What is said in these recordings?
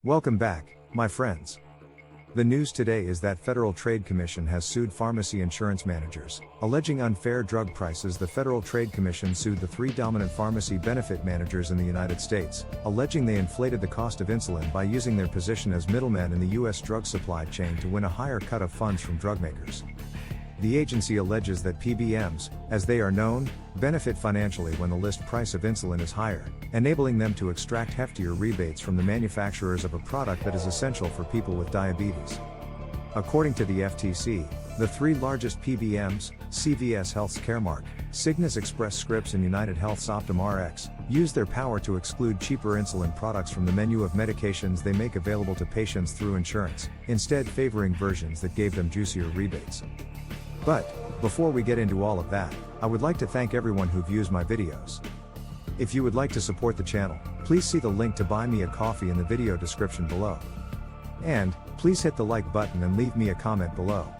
Welcome back, my friends. The news today is that Federal Trade Commission has sued pharmacy insurance managers, alleging unfair drug prices. The Federal Trade Commission sued the three dominant pharmacy benefit managers in the United States, alleging they inflated the cost of insulin by using their position as middlemen in the U.S. drug supply chain to win a higher cut of funds from drug makers. The agency alleges that PBMs, as they are known, benefit financially when the list price of insulin is higher, enabling them to extract heftier rebates from the manufacturers of a product that is essential for people with diabetes. According to the FTC, the three largest PBMs, CVS Health's Caremark, Cigna's Express Scripts and United Health's Optum Rx, use their power to exclude cheaper insulin products from the menu of medications they make available to patients through insurance, instead favoring versions that gave them juicier rebates. But, before we get into all of that, I would like to thank everyone who views my videos. If you would like to support the channel, please see the link to buy me a coffee in the video description below. And, please hit the like button and leave me a comment below.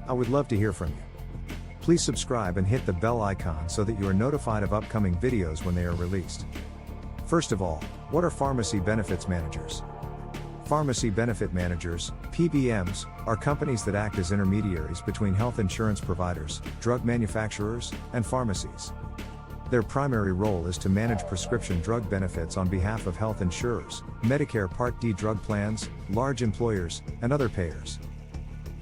I would love to hear from you. Please subscribe and hit the bell icon so that you are notified of upcoming videos when they are released. First of all, what are pharmacy benefits managers? Pharmacy benefit managers, PBMs, are companies that act as intermediaries between health insurance providers, drug manufacturers, and pharmacies. Their primary role is to manage prescription drug benefits on behalf of health insurers, Medicare Part D drug plans, large employers, and other payers.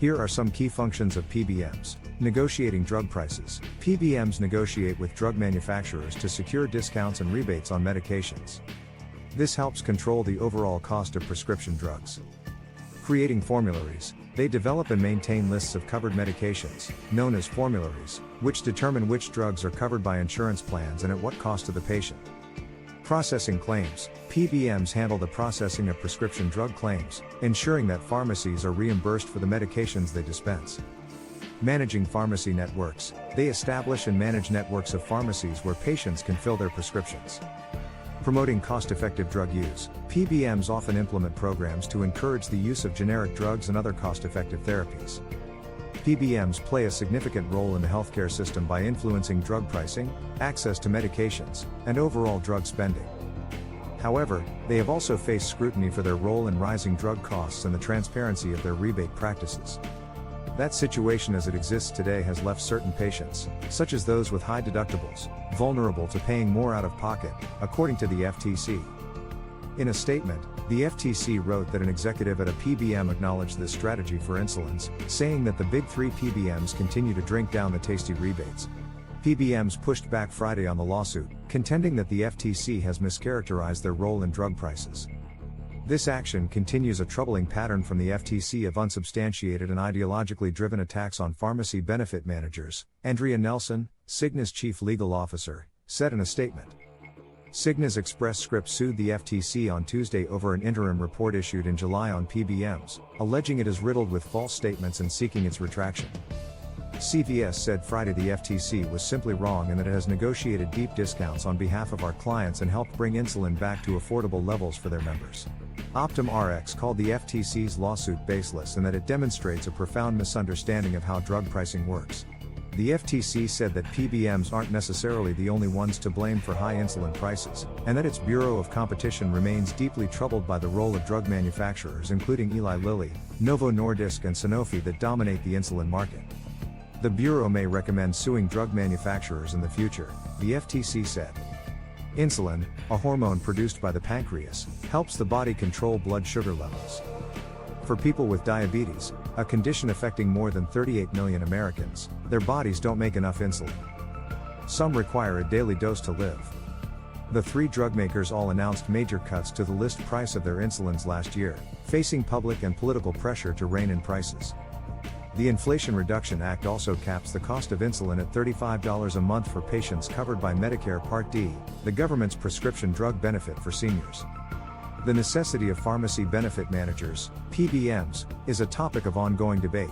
Here are some key functions of PBMs. Negotiating drug prices. PBMs negotiate with drug manufacturers to secure discounts and rebates on medications. This helps control the overall cost of prescription drugs. Creating formularies. They develop and maintain lists of covered medications, known as formularies, which determine which drugs are covered by insurance plans and at what cost to the patient. Processing claims. PBMs handle the processing of prescription drug claims, ensuring that pharmacies are reimbursed for the medications they dispense. Managing pharmacy networks. They establish and manage networks of pharmacies where patients can fill their prescriptions. Promoting cost-effective drug use. PBMs often implement programs to encourage the use of generic drugs and other cost-effective therapies. PBMs play a significant role in the healthcare system by influencing drug pricing, access to medications, and overall drug spending. However, they have also faced scrutiny for their role in rising drug costs and the transparency of their rebate practices. That situation as it exists today has left certain patients, such as those with high deductibles, vulnerable to paying more out of pocket, according to the FTC. In a statement, the FTC wrote that an executive at a PBM acknowledged this strategy for insulins, saying that the big three PBMs continue to drink down the tasty rebates. PBMs pushed back Friday on the lawsuit, contending that the FTC has mischaracterized their role in drug prices. This action continues a troubling pattern from the FTC of unsubstantiated and ideologically driven attacks on pharmacy benefit managers, Andrea Nelson, Cigna's chief legal officer, said in a statement. Cigna's Express Scripts sued the FTC on Tuesday over an interim report issued in July on PBMs, alleging it is riddled with false statements and seeking its retraction. CVS said Friday the FTC was simply wrong and that it has negotiated deep discounts on behalf of our clients and helped bring insulin back to affordable levels for their members. Optum Rx called the FTC's lawsuit baseless and that it demonstrates a profound misunderstanding of how drug pricing works. The FTC said that PBMs aren't necessarily the only ones to blame for high insulin prices, and that its Bureau of Competition remains deeply troubled by the role of drug manufacturers including Eli Lilly, Novo Nordisk and Sanofi that dominate the insulin market. The Bureau may recommend suing drug manufacturers in the future, the FTC said. Insulin, a hormone produced by the pancreas, helps the body control blood sugar levels. For people with diabetes, a condition affecting more than 38 million Americans, their bodies don't make enough insulin. Some require a daily dose to live. The three drug makers all announced major cuts to the list price of their insulins last year, facing public and political pressure to rein in prices. The Inflation Reduction Act also caps the cost of insulin at $35 a month for patients covered by Medicare Part D, the government's prescription drug benefit for seniors. The necessity of pharmacy benefit managers, PBMs, is a topic of ongoing debate.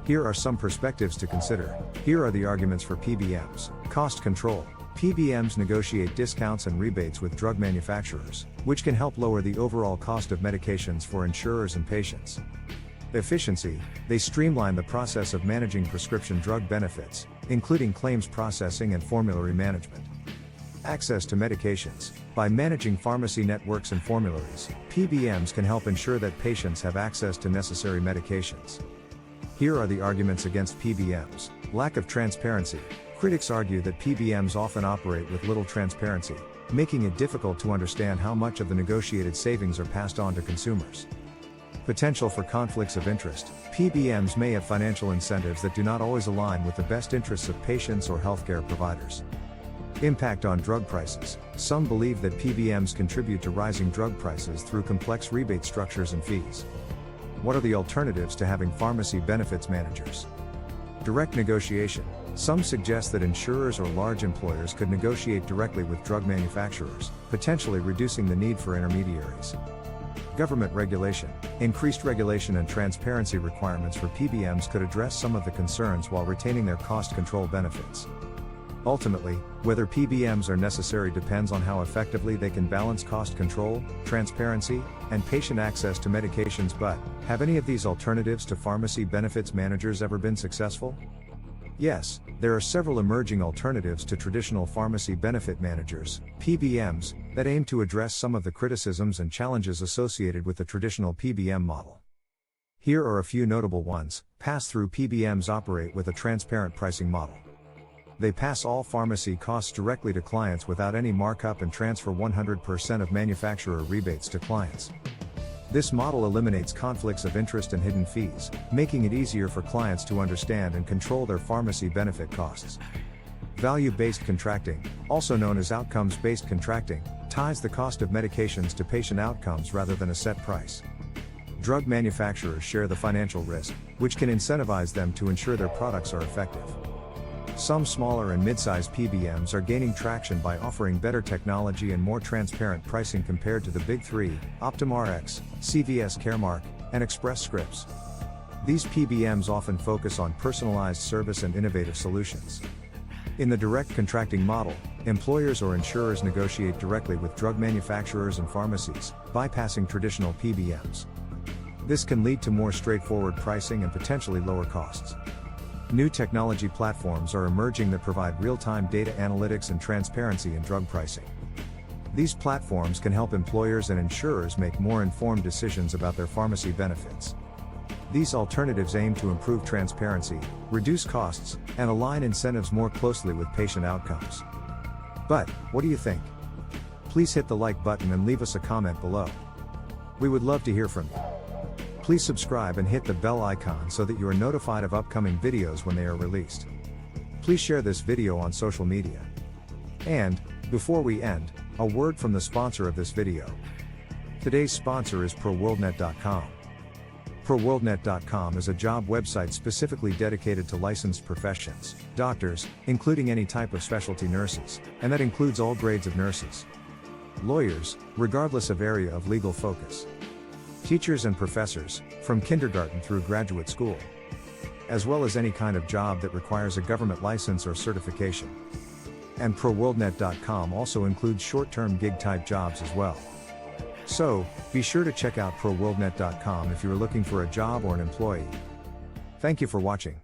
Here are some perspectives to consider. Here are the arguments for PBMs. Cost control. PBMs negotiate discounts and rebates with drug manufacturers, which can help lower the overall cost of medications for insurers and patients. Efficiency. They streamline the process of managing prescription drug benefits, including claims processing and formulary management. Access to medications. By managing pharmacy networks and formularies, PBMs can help ensure that patients have access to necessary medications. Here are the arguments against PBMs. Lack of transparency. Critics argue that PBMs often operate with little transparency, making it difficult to understand how much of the negotiated savings are passed on to consumers. Potential for conflicts of interest. PBMs may have financial incentives that do not always align with the best interests of patients or healthcare providers. Impact on drug prices. Some believe that PBMs contribute to rising drug prices through complex rebate structures and fees. What are the alternatives to having pharmacy benefits managers? Direct negotiation. Some suggest that insurers or large employers could negotiate directly with drug manufacturers, potentially reducing the need for intermediaries. Government regulation. Increased regulation and transparency requirements for PBMs could address some of the concerns while retaining their cost control benefits. Ultimately, whether PBMs are necessary depends on how effectively they can balance cost control, transparency, and patient access to medications. But, have any of these alternatives to pharmacy benefits managers ever been successful? Yes, there are several emerging alternatives to traditional pharmacy benefit managers, PBMs, that aim to address some of the criticisms and challenges associated with the traditional PBM model. Here are a few notable ones. Pass-through PBMs operate with a transparent pricing model. They pass all pharmacy costs directly to clients without any markup and transfer 100% of manufacturer rebates to clients. This model eliminates conflicts of interest and hidden fees, making it easier for clients to understand and control their pharmacy benefit costs. Value-based contracting, also known as outcomes-based contracting, ties the cost of medications to patient outcomes rather than a set price. Drug manufacturers share the financial risk, which can incentivize them to ensure their products are effective. Some smaller and mid-sized PBMs are gaining traction by offering better technology and more transparent pricing compared to the big three, OptumRx, CVS Caremark, and Express Scripts. These PBMs often focus on personalized service and innovative solutions. In the direct contracting model, employers or insurers negotiate directly with drug manufacturers and pharmacies, bypassing traditional PBMs. This can lead to more straightforward pricing and potentially lower costs. New technology platforms are emerging that provide real-time data analytics and transparency in drug pricing. These platforms can help employers and insurers make more informed decisions about their pharmacy benefits. These alternatives aim to improve transparency, reduce costs, and align incentives more closely with patient outcomes. But, what do you think? Please hit the like button and leave us a comment below. We would love to hear from you. Please subscribe and hit the bell icon so that you are notified of upcoming videos when they are released. Please share this video on social media. And, before we end, a word from the sponsor of this video. Today's sponsor is ProWorldNet.com. ProWorldNet.com is a job website specifically dedicated to licensed professions, doctors, including any type of specialty nurses, and that includes all grades of nurses. Lawyers, regardless of area of legal focus. Teachers and professors, from kindergarten through graduate school. As well as any kind of job that requires a government license or certification. And ProWorldNet.com also includes short-term gig-type jobs as well. So, be sure to check out ProWorldNet.com if you are looking for a job or an employee. Thank you for watching.